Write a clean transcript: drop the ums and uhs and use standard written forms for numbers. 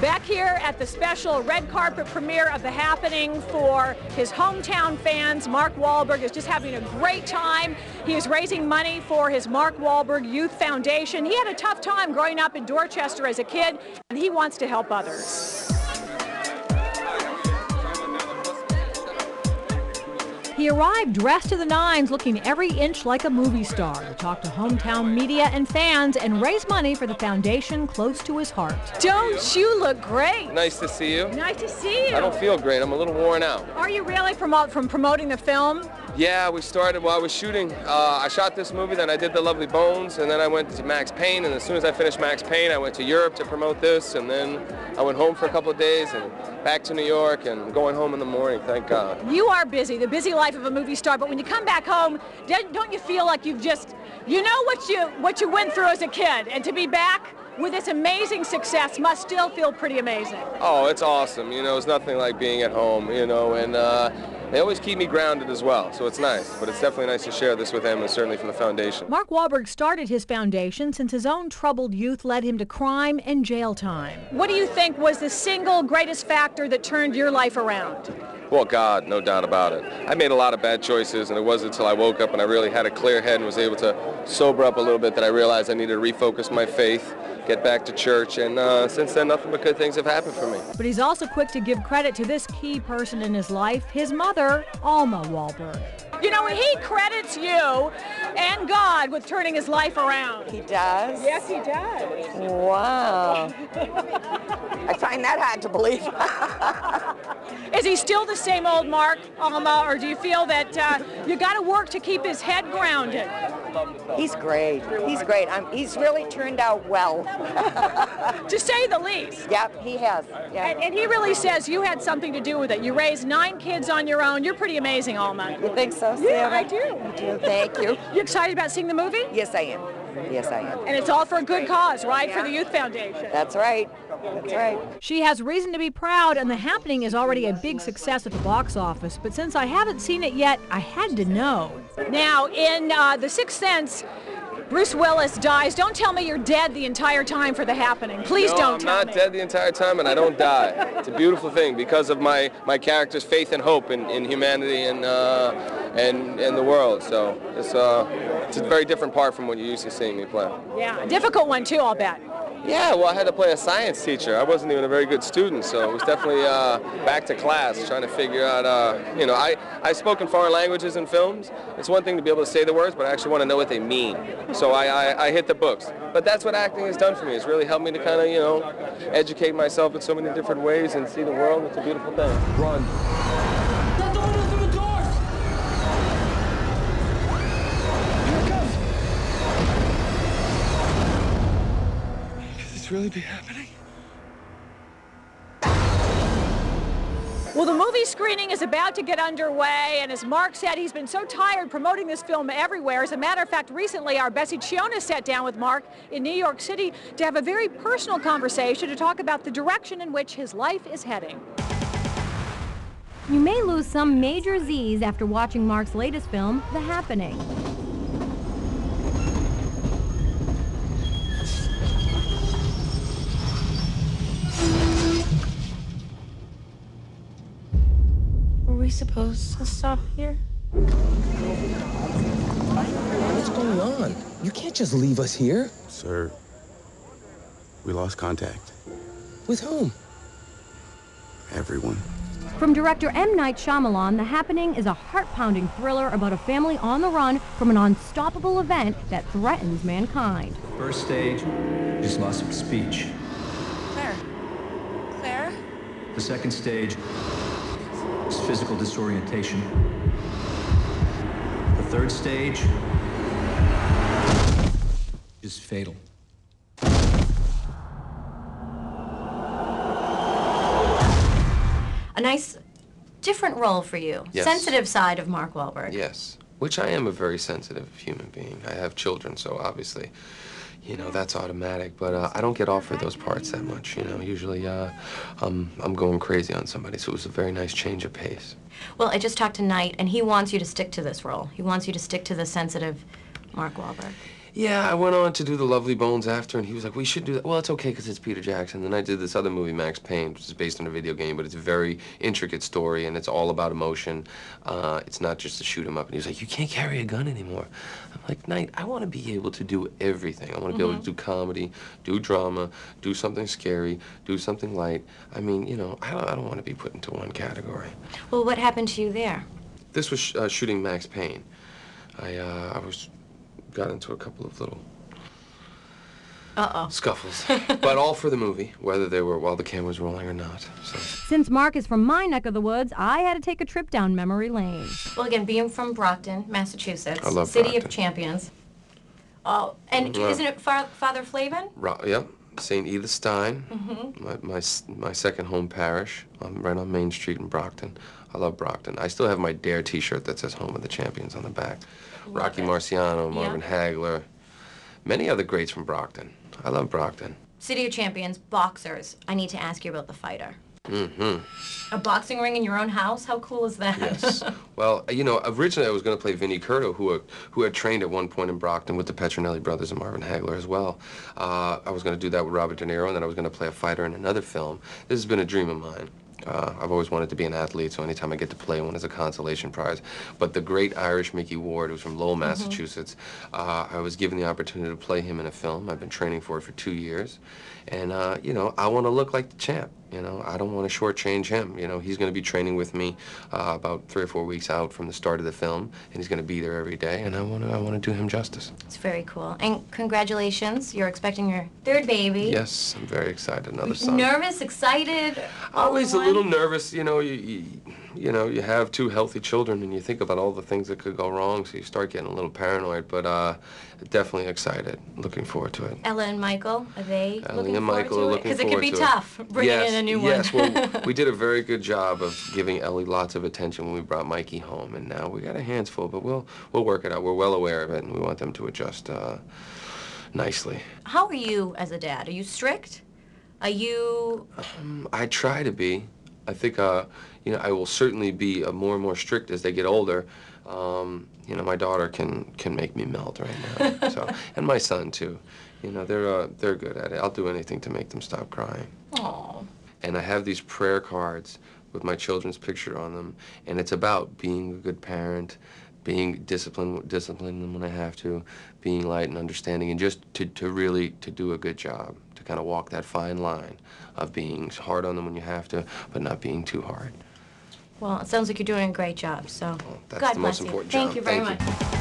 Back here at the special red carpet premiere of The Happening for his hometown fans, Mark Wahlberg is just having a great time. He is raising money for his Mark Wahlberg Youth Foundation. He had a tough time growing up in Dorchester as a kid, and he wants to help others. He arrived dressed to the nines, looking every inch like a movie star, to talk to hometown media and fans and raise money for the foundation close to his heart. Don't you look great? Nice to see you. Nice to see you. I don't feel great. I'm a little worn out. Are you really from promoting the film? Yeah, we started while I was shooting. I shot this movie, then I did The Lovely Bones, and then I went to Max Payne, and as soon as I finished Max Payne, I went to Europe to promote this, and then I went home for a couple of days and back to New York, and I'm going home in the morning, thank God. You are busy, the busy life of a movie star, but when you come back home, don't you feel like you've just, you know what you went through as a kid, and to be back with this amazing success must still feel pretty amazing. Oh, it's awesome. You know, it's nothing like being at home, you know, and they always keep me grounded as well, so it's nice. But it's definitely nice to share this with him, and certainly from the foundation. Mark Wahlberg started his foundation since his own troubled youth led him to crime and jail time. What do you think was the single greatest factor that turned your life around? Well, God, no doubt about it. I made a lot of bad choices, and it wasn't until I woke up and I really had a clear head and was able to sober up a little bit that I realized I needed to refocus my faith, get back to church, and since then, nothing but good things have happened for me. But he's also quick to give credit to this key person in his life, his mother, Alma Wahlberg. You know, he credits you and God with turning his life around. He does? Yes, he does. Wow. I find that hard to believe. Is he still the same old Mark, Alma, or do you feel that you got to work to keep his head grounded? He's great. He's great. He's really turned out well. To say the least. Yep, he has. Yep. And he really says you had something to do with it. You raised 9 kids on your own. You're pretty amazing, Alma. You think so, Sara? Yeah, I do. I do. Thank you. You excited about seeing the movie? Yes, I am. Yes, I am. And it's all for a good cause, right? For the Youth Foundation. That's right. That's right. She has reason to be proud, and The Happening is already a big success at the box office. But since I haven't seen it yet, I had to know. Now, in The Sixth Sense, Bruce Willis dies. Don't tell me you're dead the entire time for The Happening. Please don't tell me. I'm not dead the entire time, and I don't die. It's a beautiful thing because of my character's faith and hope in humanity and the world. So it's a very different part from what you're used to seeing me play. Yeah, a difficult one too, I'll bet. Yeah, well, I had to play a science teacher. I wasn't even a very good student, so it was definitely back to class, trying to figure out, you know, I spoke in foreign languages in films. It's one thing to be able to say the words, but I actually want to know what they mean. So I hit the books. But that's what acting has done for me. It's really helped me to kind of, you know, educate myself in so many different ways and see the world. It's a beautiful thing. Run. Really be happening? Well, the movie screening is about to get underway, and as Mark said, he's been so tired promoting this film everywhere. As a matter of fact, recently our Bessie Tsionis sat down with Mark in New York City to have a very personal conversation to talk about the direction in which his life is heading. You may lose some major Z's after watching Mark's latest film, The Happening. Were we supposed to stop here? What's going on? You can't just leave us here. Sir, we lost contact. With whom? Everyone. From director M. Night Shyamalan, The Happening is a heart-pounding thriller about a family on the run from an unstoppable event that threatens mankind. First stage is loss of speech. Claire? Claire? The second stage is physical disorientation. The third stage is fatal. A nice, different role for you. Yes. Sensitive side of Mark Wahlberg. Yes, which I am a very sensitive human being. I have children, so obviously, you know, that's automatic. But I don't get offered those parts that much, you know. Usually I'm going crazy on somebody, so it was a very nice change of pace. Well, I just talked to Knight, and he wants you to stick to this role. He wants you to stick to the sensitive Mark Wahlberg. Yeah, I went on to do The Lovely Bones after, and he was like, we should do that. Well, it's okay because it's Peter Jackson. Then I did this other movie, Max Payne, which is based on a video game, but it's a very intricate story, and it's all about emotion. It's not just to shoot him up. And he was like, you can't carry a gun anymore. I'm like, Knight, I want to be able to do everything. I want to be able to do comedy, do drama, do something scary, do something light. I mean, you know, I don't want to be put into one category. Well, what happened to you there? This was shooting Max Payne. I got into a couple of little scuffles, but all for the movie, whether they were while the camera was rolling or not. So. Since Mark is from my neck of the woods, I had to take a trip down memory lane. Well, again, being from Brockton, Massachusetts, I love City Brockton. of Champions. Oh, and isn't it Father Flavin? Yep, St. Edith Stein, my second home parish, right on Main Street in Brockton. I love Brockton. I still have my Dare T-shirt that says Home of the Champions on the back. Rocky Marciano, Marvin Hagler, many other greats from Brockton. I love Brockton. City of Champions, boxers. I need to ask you about the fighter. A boxing ring in your own house? How cool is that? Yes. Well, you know, originally I was going to play Vinnie Curto, who had trained at one point in Brockton with the Petronelli brothers and Marvin Hagler as well. I was going to do that with Robert De Niro, and then I was going to play a fighter in another film. This has been a dream of mine. I've always wanted to be an athlete, so anytime I get to play one is a consolation prize. But the great Irish Mickey Ward, who's from Lowell, Massachusetts, I was given the opportunity to play him in a film. I've been training for it for 2 years. And, you know, I want to look like the champ. You know, I don't want to shortchange him. You know, he's going to be training with me about 3 or 4 weeks out from the start of the film, and he's going to be there every day, and I want to do him justice. It's very cool. And congratulations, you're expecting your third baby. Yes, I'm very excited. Another son. Nervous, excited? Always a little nervous. You know, you know, you have 2 healthy children, and you think about all the things that could go wrong, so you start getting a little paranoid. But definitely excited. Looking forward to it. Ella and Michael, are they looking and Michael forward are to it? looking Because it could be forward to it. tough bringing in a new one. Yes, well, we did a very good job of giving Ellie lots of attention when we brought Mikey home, and now we got our hands full, but we'll work it out. We're well aware of it, and we want them to adjust nicely. How are you as a dad? Are you strict? Are you... I try to be. I think, you know, I will certainly be more and more strict as they get older. You know, my daughter can make me melt right now, so, and my son too. You know, they're good at it. I'll do anything to make them stop crying. Aww. And I have these prayer cards with my children's picture on them, and it's about being a good parent, being disciplined them when I have to, being light and understanding, and just to really do a good job, to kind of walk that fine line of being hard on them when you have to, but not being too hard. Well, it sounds like you're doing a great job, so Well, that's God the bless most important you. job. Thank you very much. You.